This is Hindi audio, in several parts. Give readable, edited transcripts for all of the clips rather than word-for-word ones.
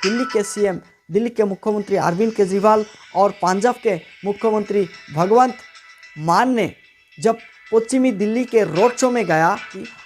दिल्ली के सीएम, दिल्ली के मुख्यमंत्री अरविंद केजरीवाल और पंजाब के मुख्यमंत्री भगवंत मान ने जब पश्चिमी दिल्ली के रोड शो में गया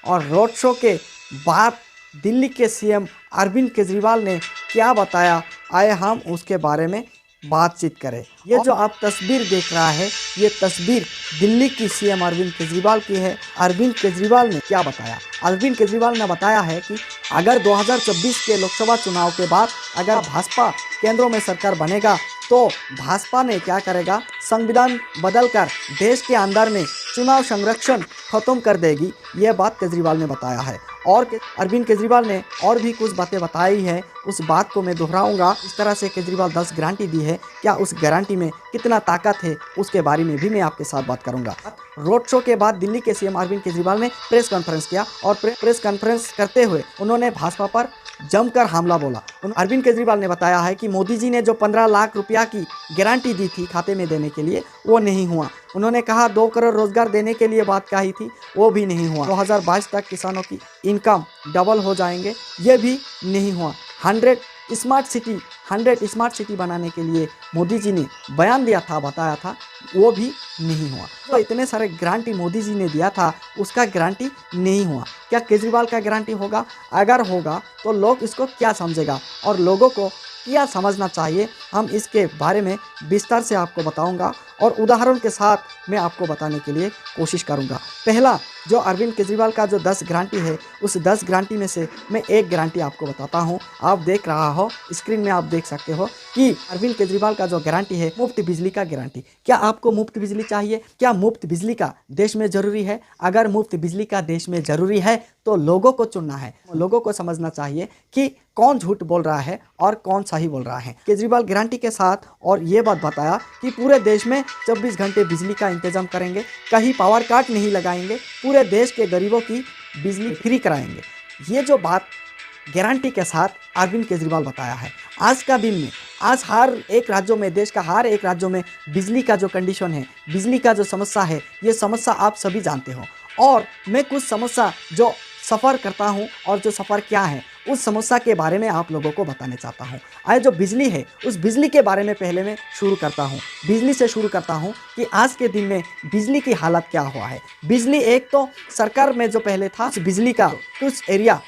और रोड शो के बाद दिल्ली के सीएम अरविंद केजरीवाल ने क्या बताया, आए हम उसके बारे में बातचीत करें। ये जो आप तस्वीर देख रहा है, ये तस्वीर दिल्ली की सीएम अरविंद केजरीवाल की है। अरविंद केजरीवाल ने क्या बताया? अरविंद केजरीवाल ने बताया है कि अगर 2024 के लोकसभा चुनाव के बाद अगर भाजपा केंद्रों में सरकार बनेगा तो भाजपा ने क्या करेगा, संविधान बदलकर देश के अंदर में चुनाव संरक्षण खत्म कर देगी। ये बात केजरीवाल ने बताया है। और अरविंद केजरीवाल ने और भी कुछ बातें बताई है, उस बात को मैं दोहराऊंगा। इस तरह से केजरीवाल 10 गारंटी दी है, क्या उस गारंटी में कितना ताकत है उसके बारे में भी मैं आपके साथ बात करूंगा। रोड शो के बाद दिल्ली के सीएम अरविंद केजरीवाल ने प्रेस कॉन्फ्रेंस किया और प्रेस कॉन्फ्रेंस करते हुए उन्होंने भाजपा पर जमकर हमला बोला। अरविंद केजरीवाल ने बताया है कि मोदी जी ने जो 15 लाख रुपया की गारंटी दी थी खाते में देने के लिए, वो नहीं हुआ। उन्होंने कहा 2 करोड़ रोजगार देने के लिए बात कही थी, वो भी नहीं हुआ। 2022 तक किसानों की इनकम डबल हो जाएंगे, ये भी नहीं हुआ। 100 स्मार्ट सिटी बनाने के लिए मोदी जी ने बयान दिया था, बताया था, वो भी नहीं हुआ। तो इतने सारे गारंटी मोदी जी ने दिया था, उसका गारंटी नहीं हुआ। क्या केजरीवाल का गारंटी होगा? अगर होगा तो लोग इसको क्या समझेगा और लोगों को क्या समझना चाहिए, हम इसके बारे में विस्तार से आपको बताऊंगा और उदाहरण के साथ मैं आपको बताने के लिए कोशिश करूंगा। पहला, जो अरविंद केजरीवाल का जो 10 गारंटी है, उस 10 गारंटी में से मैं एक गारंटी आपको बताता हूं। आप देख रहा हो स्क्रीन में, आप देख सकते हो कि अरविंद केजरीवाल का जो गारंटी है, मुफ्त बिजली का गारंटी। क्या आपको मुफ्त बिजली चाहिए? क्या मुफ्त बिजली का देश में जरूरी है? अगर मुफ्त बिजली का देश में जरूरी है तो लोगों को चुनना है, लोगों को समझना चाहिए कि कौन झूठ बोल रहा है और कौन सही बोल रहा है। केजरीवाल गारंटी के साथ और ये बात बताया कि पूरे देश में 24 घंटे बिजली का इंतजाम करेंगे, कहीं पावर कट नहीं लगाएंगे, पूरे देश के गरीबों की बिजली फ्री कराएंगे। ये जो बात गारंटी के साथ अरविंद केजरीवाल बताया है। आज का दिन में, आज हर एक राज्यों में, देश का हर एक राज्यों में बिजली का जो कंडीशन है, बिजली का जो समस्या है, ये समस्या आप सभी जानते हो। और मैं कुछ समस्या जो सफ़र करता हूँ और जो सफ़र क्या है, उस समस्या के बारे में आप लोगों को बताना चाहता हूँ। आज जो बिजली है, उस बिजली के बारे में पहले मैं शुरू करता हूँ। बिजली से शुरू करता हूँ कि आज के दिन में बिजली की हालत क्या हुआ है। बिजली एक तो सरकार में जो पहले था, उस बिजली का कुछ एरिया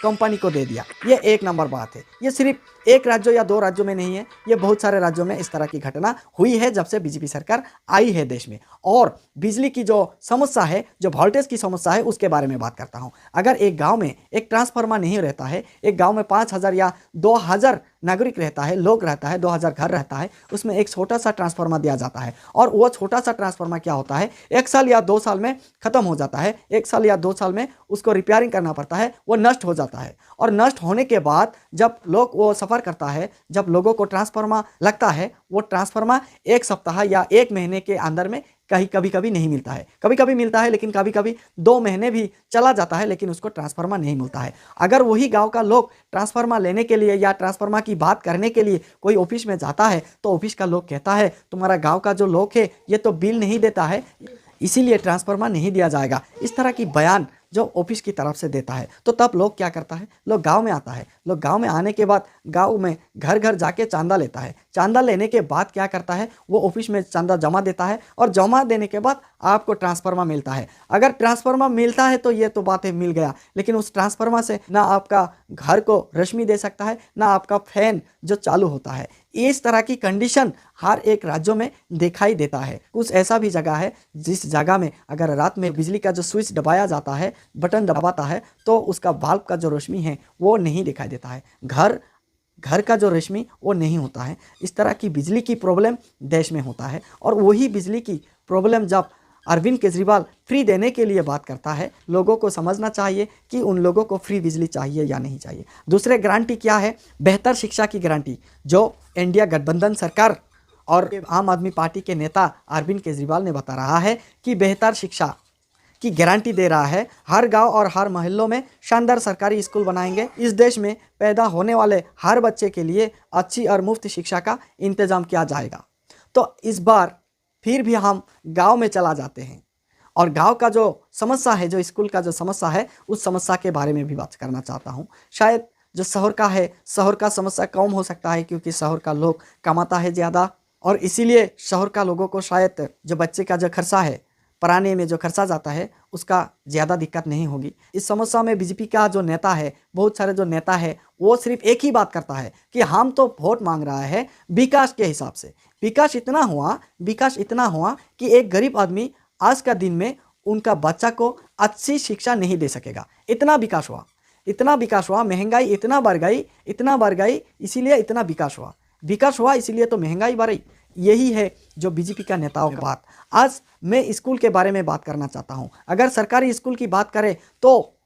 कंपनी को दे दिया, ये एक नंबर बात है। ये सिर्फ एक राज्य या 2 राज्यों में नहीं है, ये बहुत सारे राज्यों में इस तरह की घटना हुई है जब से बीजेपी सरकार आई है देश में। और बिजली की जो समस्या है, जो वोल्टेज की समस्या है, उसके बारे में बात करता हूं। अगर एक गांव में एक ट्रांसफार्मर नहीं रहता है, एक गांव में 5000 या 2000 नागरिक रहता है, लोग रहता है, 2000 घर रहता है, उसमें एक छोटा सा ट्रांसफार्मर दिया जाता है और वो छोटा सा ट्रांसफार्मर क्या होता है, 1 साल या 2 साल में खत्म हो जाता है। 1 साल या 2 साल में उसको रिपेयरिंग करना पड़ता है, वो नष्ट हो जाता है। और नष्ट होने के बाद जब लोग वो सफ़र करता है, जब लोगों को ट्रांसफार्मर लगता है, वो ट्रांसफार्मर 1 सप्ताह या 1 महीने के अंदर में कभी कभी नहीं मिलता है, कभी कभी मिलता है, लेकिन कभी कभी 2 महीने भी चला जाता है, लेकिन उसको ट्रांसफार्मर नहीं मिलता है। अगर वही गांव का लोग ट्रांसफार्मर लेने के लिए या ट्रांसफार्मर की बात करने के लिए कोई ऑफिस में जाता है, तो ऑफिस का लोग कहता है तुम्हारा गांव का जो लोग है ये तो बिल नहीं देता है, इसीलिए ट्रांसफार्मर नहीं दिया जाएगा। इस तरह की बयान जो ऑफिस की तरफ से देता है, तो तब लोग क्या करता है, लोग गांव में आता है। लोग गांव में आने के बाद गांव में घर घर जाके चांदा लेता है। चांदा लेने के बाद क्या करता है, वो ऑफिस में चांदा जमा देता है और जमा देने के बाद आपको ट्रांसफार्मर मिलता है। अगर ट्रांसफार्मर मिलता है तो ये तो बात है, मिल गया, लेकिन उस ट्रांसफार्मर से ना आपका घर को रोशनी दे सकता है, ना आपका फैन जो चालू होता है। इस तरह की कंडीशन हर एक राज्यों में दिखाई देता है। कुछ ऐसा भी जगह है जिस जगह में अगर रात में बिजली का जो स्विच दबाया जाता है, बटन दबाता है, तो उसका बल्ब का जो रोशनी है वो नहीं दिखाई देता है, घर का जो रोशनी वो नहीं होता है। इस तरह की बिजली की प्रॉब्लम देश में होता है। और वही बिजली की प्रॉब्लम जब अरविंद केजरीवाल फ्री देने के लिए बात करता है, लोगों को समझना चाहिए कि उन लोगों को फ्री बिजली चाहिए या नहीं चाहिए। दूसरे गारंटी क्या है, बेहतर शिक्षा की गारंटी, जो इंडिया गठबंधन सरकार और आम आदमी पार्टी के नेता अरविंद केजरीवाल ने बता रहा है कि बेहतर शिक्षा की गारंटी दे रहा है। हर गांव और हर मोहल्लों में शानदार सरकारी स्कूल बनाएंगे। इस देश में पैदा होने वाले हर बच्चे के लिए अच्छी और मुफ्त शिक्षा का इंतजाम किया जाएगा। तो इस बार फिर भी हम गांव में चला जाते हैं और गांव का जो समस्या है, जो स्कूल का जो समस्या है, उस समस्या के बारे में भी बात करना चाहता हूं। शायद जो शहर का है, शहर का समस्या कम हो सकता है क्योंकि शहर का लोग कमाता है ज़्यादा, और इसीलिए शहर का लोगों को शायद जो बच्चे का जो खर्चा है, पढ़ाने में जो खर्चा जाता है, उसका ज़्यादा दिक्कत नहीं होगी। इस समस्या में बीजेपी का जो नेता है, बहुत सारे जो नेता है, वो सिर्फ एक ही बात करता है कि हम तो वोट मांग रहा है विकास के हिसाब से। विकास इतना हुआ कि एक गरीब आदमी आज का दिन में उनका बच्चा को अच्छी शिक्षा नहीं दे सकेगा। इतना विकास हुआ, महंगाई इतना बढ़ गई, इसीलिए इतना विकास हुआ इसीलिए तो महंगाई बढ़ी। यही है जो बीजेपी का नेताओं का बात। आज मैं स्कूल के बारे में बात करना चाहता हूँ। अगर सरकारी स्कूल की बात करें तो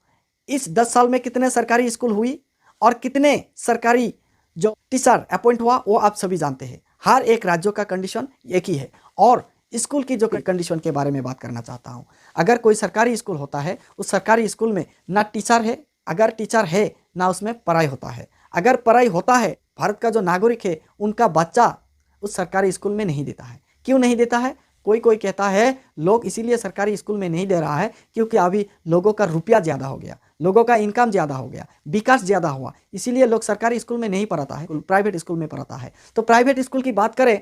इस 10 साल में कितने सरकारी स्कूल हुई और कितने सरकारी जो टीचर अपॉइंट हुआ वो आप सभी जानते हैं। हर एक राज्यों का कंडीशन एक ही है। और स्कूल की जो कंडीशन के बारे में बात करना चाहता हूँ। अगर कोई सरकारी स्कूल होता है, उस सरकारी स्कूल में ना टीचर है, अगर टीचर है ना उसमें पढ़ाई होता है। अगर पढ़ाई होता है, भारत का जो नागरिक है उनका बच्चा उस सरकारी स्कूल में नहीं देता है। क्यों नहीं देता है? कोई कहता है लोग इसीलिए सरकारी स्कूल में नहीं दे रहा है क्योंकि अभी लोगों का रुपया ज़्यादा हो गया, लोगों का इनकम ज़्यादा हो गया, विकास ज़्यादा हुआ, इसीलिए लोग सरकारी स्कूल में नहीं पढ़ाता है, प्राइवेट स्कूल में पढ़ाता है। तो प्राइवेट स्कूल की बात करें,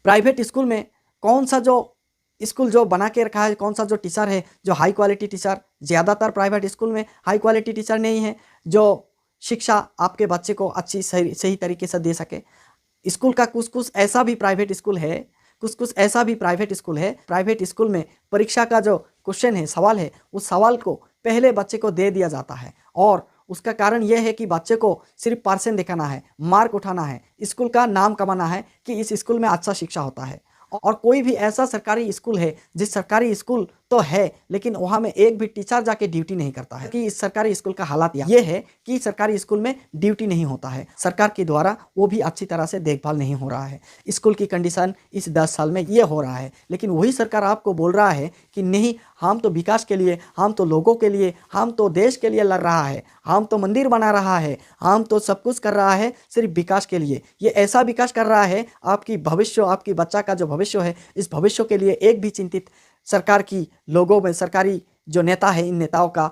प्राइवेट स्कूल में कौन सा जो स्कूल जो बना के रखा है, कौन सा जो टीचर है जो हाई क्वालिटी टीचर, ज़्यादातर प्राइवेट स्कूल में हाई क्वालिटी टीचर नहीं है जो शिक्षा आपके बच्चे को अच्छी सही तरीके से दे सके। स्कूल का कुछ ऐसा भी प्राइवेट स्कूल है, कुछ ऐसा भी प्राइवेट स्कूल है, प्राइवेट स्कूल में परीक्षा का जो क्वेश्चन है, सवाल है, उस सवाल को पहले बच्चे को दे दिया जाता है और उसका कारण यह है कि बच्चे को सिर्फ परसेंट दिखाना है, मार्क उठाना है, स्कूल का नाम कमाना है कि इस स्कूल में अच्छा शिक्षा होता है। और कोई भी ऐसा सरकारी स्कूल है जिस सरकारी स्कूल तो है लेकिन वहाँ में एक भी टीचर जाके ड्यूटी नहीं करता है कि इस सरकारी स्कूल का हालात ये है कि सरकारी स्कूल में ड्यूटी नहीं होता है, सरकार के द्वारा वो भी अच्छी तरह से देखभाल नहीं हो रहा है। स्कूल की कंडीशन इस 10 साल में ये हो रहा है, लेकिन वही सरकार आपको बोल रहा है कि नहीं, हम तो विकास के लिए, हम तो लोगों के लिए, हम तो देश के लिए लड़ रहा है, हम तो मंदिर बना रहा है, हम तो सब कुछ कर रहा है सिर्फ विकास के लिए। ये ऐसा विकास कर रहा है आपकी बच्चा का जो भविष्य है, इस भविष्य के लिए एक भी चिंतित सरकार की लोगों में, सरकारी जो नेता है, इन नेताओं का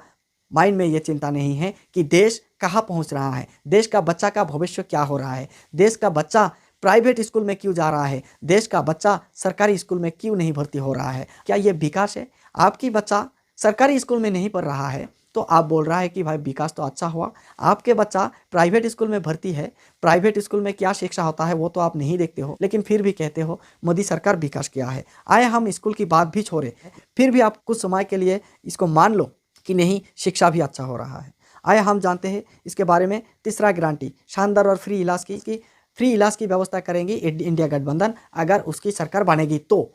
माइंड में ये चिंता नहीं है कि देश कहाँ पहुँच रहा है, देश का बच्चा का भविष्य क्या हो रहा है, देश का बच्चा प्राइवेट स्कूल में क्यों जा रहा है, देश का बच्चा सरकारी स्कूल में क्यों नहीं भर्ती हो रहा है। क्या ये विकास है? आपकी बच्चा सरकारी स्कूल में नहीं पढ़ रहा है तो आप बोल रहा है कि भाई विकास तो अच्छा हुआ। आपके बच्चा प्राइवेट स्कूल में भर्ती है, प्राइवेट स्कूल में क्या शिक्षा होता है वो तो आप नहीं देखते हो, लेकिन फिर भी कहते हो मोदी सरकार विकास किया है। आए हम स्कूल की बात भी छोड़े, फिर भी आप कुछ समय के लिए इसको मान लो कि नहीं, शिक्षा भी अच्छा हो रहा है। आए हम जानते हैं इसके बारे में। तीसरा गारंटी, शानदार और फ्री इलाज की व्यवस्था करेंगी इंडिया गठबंधन अगर उसकी सरकार बनेगी तो।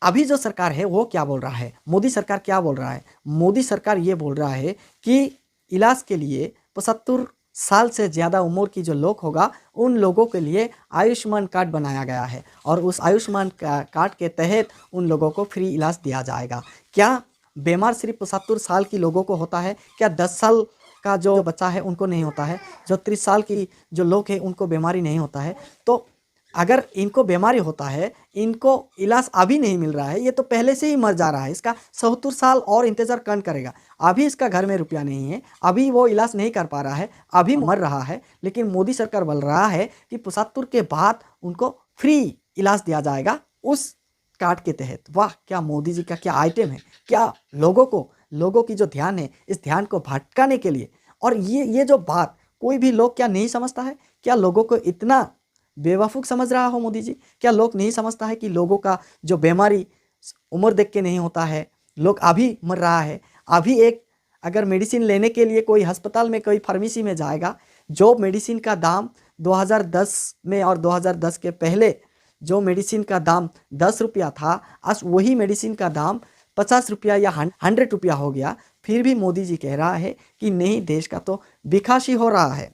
अभी जो सरकार है वो क्या बोल रहा है, मोदी सरकार क्या बोल रहा है? मोदी सरकार ये बोल रहा है कि इलाज के लिए 75 साल से ज़्यादा उम्र की जो लोग होगा उन लोगों के लिए आयुष्मान कार्ड बनाया गया है और उस आयुष्मान कार्ड के तहत उन लोगों को फ्री इलाज दिया जाएगा। क्या बीमार सिर्फ 75 साल की लोगों को होता है? क्या 10 साल का जो बच्चा है उनको नहीं होता है? जो 30 साल की जो लोग हैं उनको बीमारी नहीं होता है? तो अगर इनको बीमारी होता है, इनको इलाज अभी नहीं मिल रहा है, ये तो पहले से ही मर जा रहा है, इसका 74 साल और इंतज़ार कौन करेगा? अभी इसका घर में रुपया नहीं है, अभी वो इलाज नहीं कर पा रहा है, अभी मर रहा है, लेकिन मोदी सरकार बोल रहा है कि 75 के बाद उनको फ्री इलाज दिया जाएगा उस कार्ड के तहत। वाह, क्या मोदी जी का क्या आइटम है! क्या लोगों की जो ध्यान है, इस ध्यान को भटकाने के लिए। और ये जो बात कोई भी लोग क्या नहीं समझता है? क्या लोगों को इतना बेवकूफ़ समझ रहा हो मोदी जी? क्या लोग नहीं समझता है कि लोगों का जो बीमारी उम्र देख के नहीं होता है, लोग अभी मर रहा है। अभी एक अगर मेडिसिन लेने के लिए कोई अस्पताल में, कोई फार्मेसी में जाएगा, जो मेडिसिन का दाम 2010 में और 2010 के पहले जो मेडिसिन का दाम 10 रुपया था, आज वही मेडिसिन का दाम 50 रुपया या 100 रुपया हो गया। फिर भी मोदी जी कह रहा है कि नहीं, देश का तो विकास ही हो रहा है।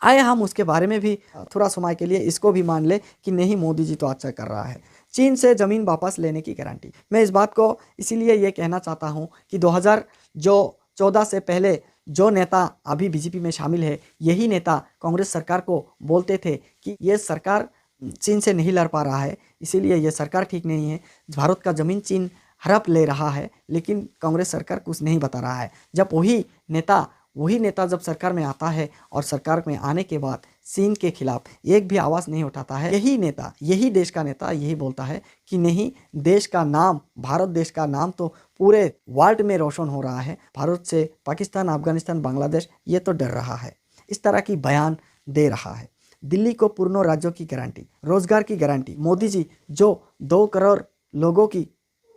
आए हम उसके बारे में भी थोड़ा समय के लिए इसको भी मान ले कि नहीं, मोदी जी तो अच्छा कर रहा है। चीन से ज़मीन वापस लेने की गारंटी। मैं इस बात को इसीलिए ये कहना चाहता हूँ कि 2014 से पहले जो नेता अभी बीजेपी में शामिल है, यही नेता कांग्रेस सरकार को बोलते थे कि ये सरकार चीन से नहीं लड़ पा रहा है, इसीलिए ये सरकार ठीक नहीं है, भारत का ज़मीन चीन हड़प ले रहा है, लेकिन कांग्रेस सरकार कुछ नहीं बता रहा है। जब वही नेता वही नेता जब सरकार में आता है और सरकार में आने के बाद चीन के खिलाफ एक भी आवाज़ नहीं उठाता है, यही नेता, यही देश का नेता यही बोलता है कि नहीं, देश का नाम, भारत देश का नाम तो पूरे वर्ल्ड में रोशन हो रहा है, भारत से पाकिस्तान, अफगानिस्तान, बांग्लादेश ये तो डर रहा है, इस तरह की बयान दे रहा है। दिल्ली को पूर्ण राज्यों की गारंटी, रोजगार की गारंटी, मोदी जी जो 2 करोड़ लोगों की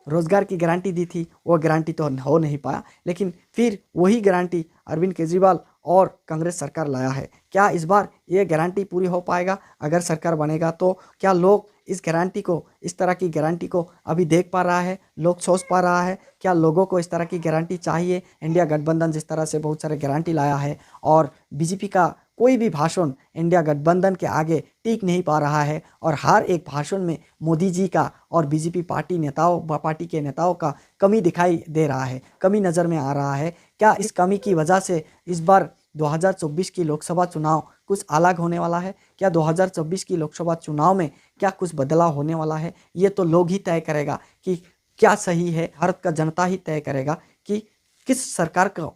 रोजगार की गारंटी दी थी वो गारंटी तो हो नहीं पाया, लेकिन फिर वही गारंटी अरविंद केजरीवाल और कांग्रेस सरकार लाया है। क्या इस बार ये गारंटी पूरी हो पाएगा? अगर सरकार बनेगा तो क्या लोग इस गारंटी को, इस तरह की गारंटी को अभी देख पा रहा है, लोग सोच पा रहा है? क्या लोगों को इस तरह की गारंटी चाहिए? इंडिया गठबंधन जिस तरह से बहुत सारे गारंटी लाया है और बीजेपी का कोई भी भाषण इंडिया गठबंधन के आगे टिक नहीं पा रहा है और हर एक भाषण में मोदी जी का और बीजेपी पार्टी के नेताओं का कमी दिखाई दे रहा है, कमी नज़र में आ रहा है। क्या इस कमी की वजह से इस बार 2024 की लोकसभा चुनाव कुछ अलग होने वाला है? क्या 2024 की लोकसभा चुनाव में क्या कुछ बदलाव होने वाला है? ये तो लोग ही तय करेगा कि क्या सही है, भारत का जनता ही तय करेगा कि किस सरकार को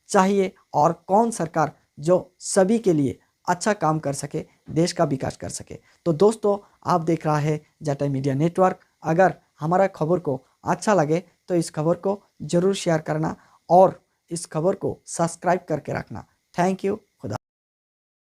चाहिए और कौन सरकार जो सभी के लिए अच्छा काम कर सके, देश का विकास कर सके। तो दोस्तों, आप देख रहा है जटाई मीडिया नेटवर्क। अगर हमारा खबर को अच्छा लगे तो इस खबर को ज़रूर शेयर करना और इस खबर को सब्सक्राइब करके रखना। Thank you.